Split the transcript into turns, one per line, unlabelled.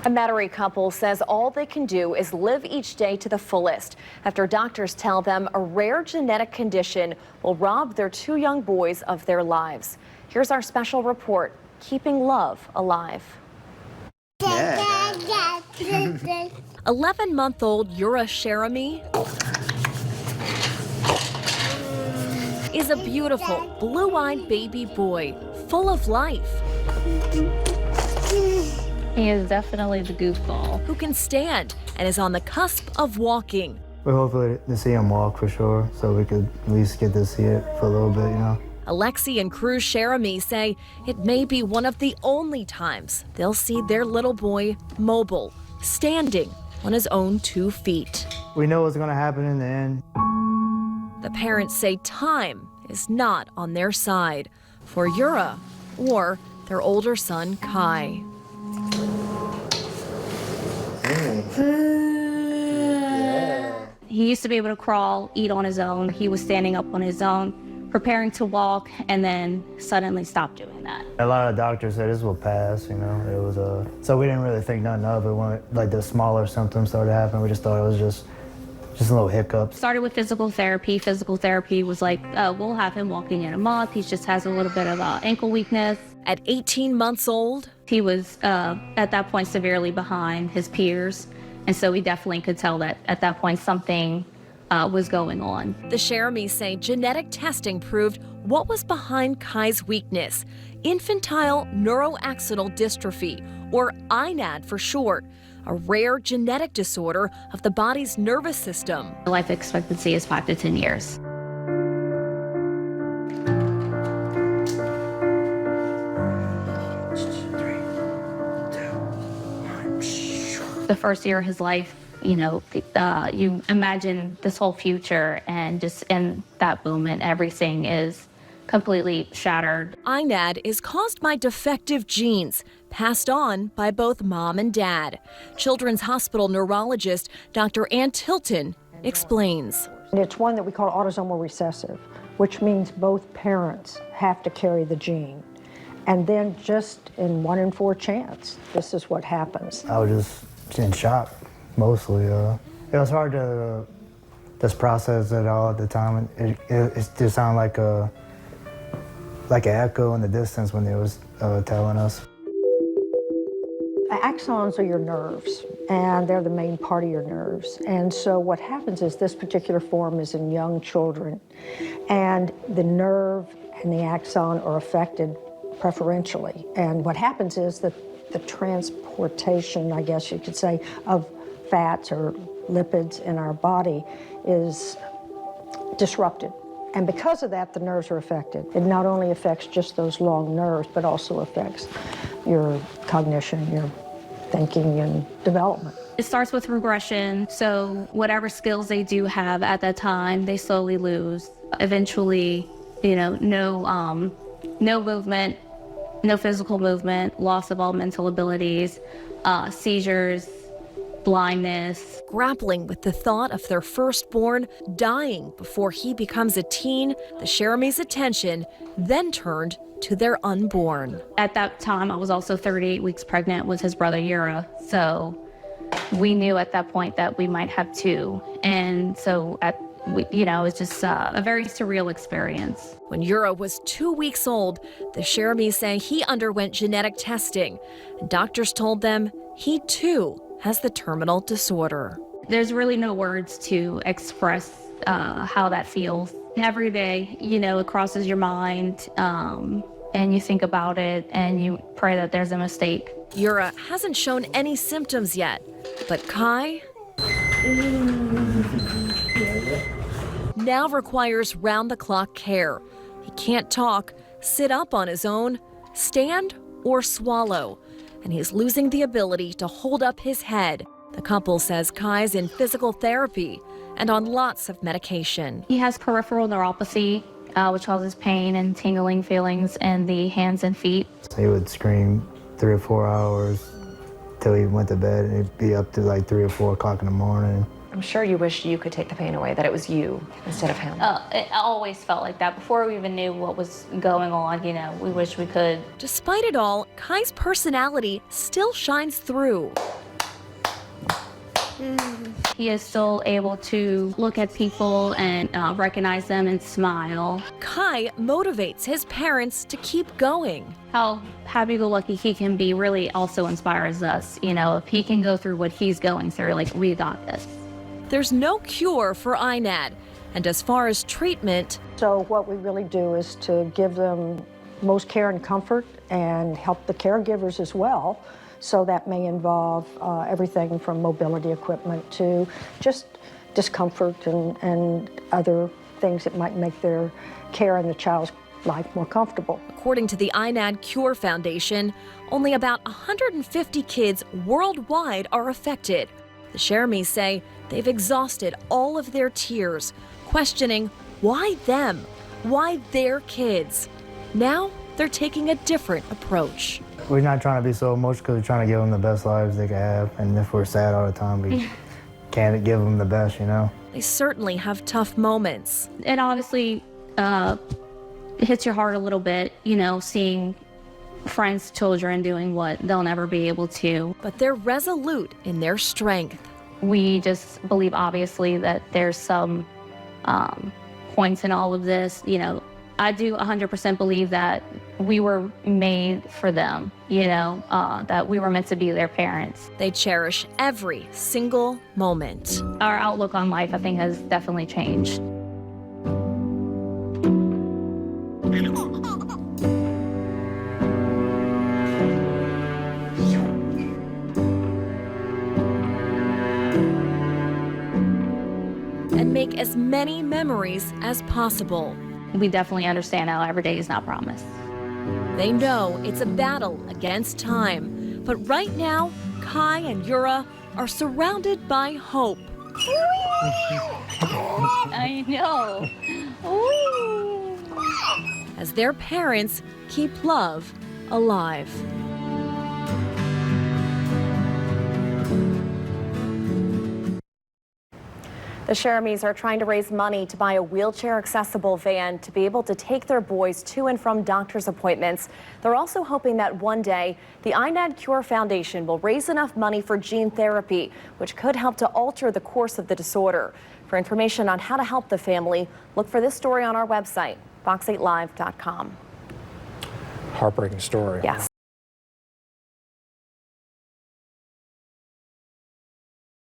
A Metairie couple says all they can do is live each day to the fullest after doctors tell them a rare genetic condition will rob their 2 young boys of their lives. Here's our special report, Keeping Love Alive. 11-month-old Ura Cheramie is a beautiful, blue-eyed baby boy, full of life.
He is definitely the goofball.
Who can stand and is on the cusp of walking.
We're hoping to see him walk for sure, so we could at least get to see it for a little bit, you know.
Alexi and Cruz Cheramie say it may be one of the only times they'll see their little boy mobile, standing on his own 2 feet.
We know what's going to happen in the end.
The parents say time is not on their side for Ura or their older son, Kai.
He used to be able to crawl, eat on his own. He was standing up on his own, preparing to walk, and then suddenly stopped doing that.
A lot of doctors said this will pass, you know. It was so we didn't really think nothing of it when like the smaller symptoms started happening. We just thought it was just a little hiccup.
Started with physical therapy. Physical therapy was like, we'll have him walking in a month. He just has a little bit of ankle weakness.
At 18 months old,
he was at that point severely behind his peers. And so we definitely could tell that at that point something was going on.
The Cheramies say genetic testing proved what was behind Kai's weakness, infantile neuroaxonal dystrophy, or INAD for short, a rare genetic disorder of the body's nervous system.
The life expectancy is 5 to 10 years. The first year of his life, you know, you imagine this whole future, and just in that moment, everything is completely shattered.
INAD is caused by defective genes passed on by both mom and dad. Children's Hospital neurologist Dr. Tilton explains.
It's one that we call autosomal recessive, which means both parents have to carry the gene. And then just in 1 in 4 chance, this is what happens.
I was just in shock, mostly. It was hard to just process it all at the time. It just sounded like an echo in the distance when they was telling us.
Axons are your nerves, and they're the main part of your nerves. And so what happens is this particular form is in young children, and the nerve and the axon are affected preferentially. And what happens is that the transportation, I guess you could say, of fats or lipids in our body is disrupted. And because of that, the nerves are affected. It not only affects just those long nerves, but also affects your cognition, your thinking and development.
It starts with regression, so whatever skills they do have at that time, they slowly lose. Eventually, you know, no movement, no physical movement, loss of all mental abilities, seizures, blindness.
Grappling with the thought of their firstborn dying before he becomes a teen, the Cheramies' attention then turned to their unborn.
At that time, I was also 38 weeks pregnant with his brother Ura, so we knew at that point that we might have 2. And so, it's just a very surreal experience.
When Ura was 2 weeks old, the Cheramies say he underwent genetic testing, and doctors told them he too has the terminal disorder.
There's really no words to express how that feels. Every day, you know, it crosses your mind, and you think about it, and you pray that there's a mistake.
Ura hasn't shown any symptoms yet, but Kai now requires round-the-clock care. He can't talk, sit up on his own, stand, or swallow, and he's losing the ability to hold up his head. The couple says Kai's in physical therapy and on lots of medication.
He has peripheral neuropathy, which causes pain and tingling feelings in the hands and feet.
He would scream 3 or 4 hours till he went to bed, and he'd be up to like 3 or 4 o'clock in the morning.
I'm sure you wish you could take the pain away, that it was you instead of him.
It always felt like that. Before we even knew what was going on, you know, we wish we could.
Despite it all, Kai's personality still shines through.
He is still able to look at people and recognize them and smile.
Kai motivates his parents to keep going.
How happy-go-lucky he can be really also inspires us. You know, if he can go through what he's going through, like, we got this.
There's no cure for INAD, and as far as treatment,
So what we really do is to give them most care and comfort and help the caregivers as well. So that may involve everything from mobility equipment to just discomfort and other things that might make their care in the child's life more comfortable.
according to the INAD Cure Foundation, only about 150 kids worldwide are affected. The Cheramies say they've exhausted all of their tears, questioning why them, why their kids. Now they're taking a different approach.
We're not trying to be so emotional because we're trying to give them the best lives they can have. And if we're sad all the time, we can't give them the best, you know?
They certainly have tough moments.
It obviously hits your heart a little bit, you know, seeing friends' children doing what they'll never be able to.
But they're resolute in their strength.
We just believe, obviously, that there's some points in all of this. You know, I do 100% believe that we were made for them, you know, that we were meant to be their parents.
They cherish every single moment.
Our outlook on life, I think, has definitely changed.
And make as many memories as possible.
We definitely understand how every day is not promised.
They know it's a battle against time. But right now, Kai and Ura are surrounded by hope.
I know.
As their parents keep love alive.
The Cheramies are trying to raise money to buy a wheelchair-accessible van to be able to take their boys to and from doctor's appointments. They're also hoping that one day the INAD Cure Foundation will raise enough money for gene therapy, which could help to alter the course of the disorder. For information on how to help the family, look for this story on our website, fox8live.com.
Heartbreaking story.
Yes.